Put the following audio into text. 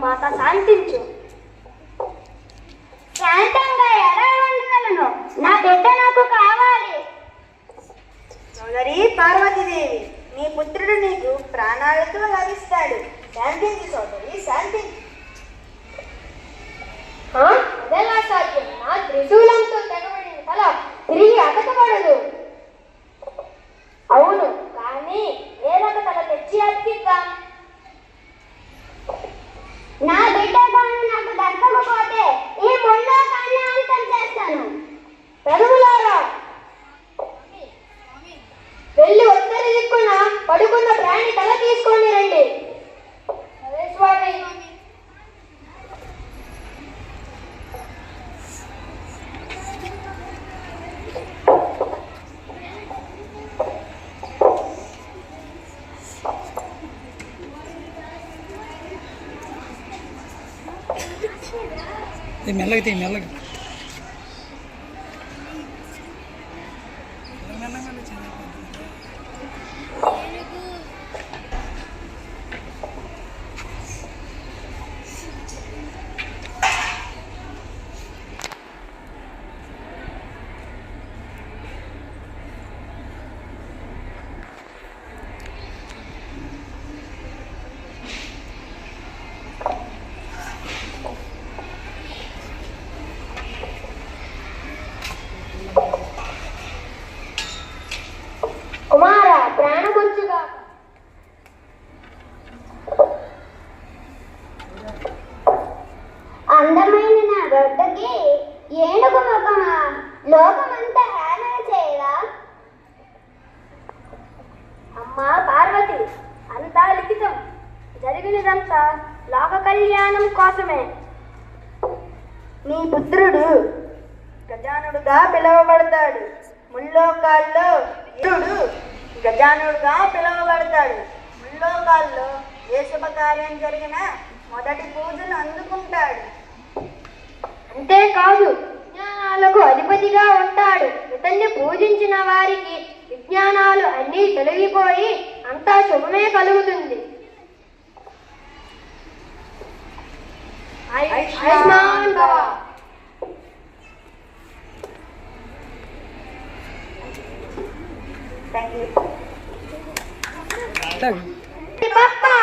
మాత శాంతించు. శాంతంగా ఎలా ఉండగలను? నా బిడ్డ నాకు కావాలి. సోదరి పార్వతీదేవి, నీ పుత్రుడు నీకు ప్రాణాలతో లభిస్తాడు. శాంతించు సోదరి, శాంతించు. అదెలా సాధ్యం? నా త్రిశూలంతో తెగబడిన తల తిరిగి అతకబడదు. అవును, కానీ ఏదొక తల తెచ్చి అతికిద్దాం. నా బిడ్డ కాను నాకు దక్కకపోతే ఈ ముల్లోకాన్ని అంతం చేస్తాను. పెరుగులారా, వెళ్ళి ఉత్తర దిక్కున పడుకున్న ప్రాణి తల తీసుకొని రండి. అదే స్వామి. మెల్లగా కుమార, ప్రాణముంచుగా. అందమైన నా బిడ్డకి ఏనుగు ముఖమా? లోకమంతా హేళన చేయరా? అమ్మా పార్వతి, అంతా లిఖితం. జరిగినదంతా లోక కళ్యాణం కోసమే. నీ పుత్రుడు గజానుడుగా పిలువబడతాడు. ముల్లోకాల్లో వీరుడు గజానుడుగా పిలువబడతాడు. ముల్లోకాల్లో ఏ శుభకార్యం జరిగినా మొదటి పూజను అందుకుంటాడు. అంతేకాదు, విజ్ఞానాలకు అధిపతిగా ఉంటాడు. ఇతన్ని పూజించిన వారికి విజ్ఞానాలు అన్నీ తొలగిపోయి అంతా శుభమే కలుగుతుంది. ఆయుష్మాన్ భవ. Thank you. Papa,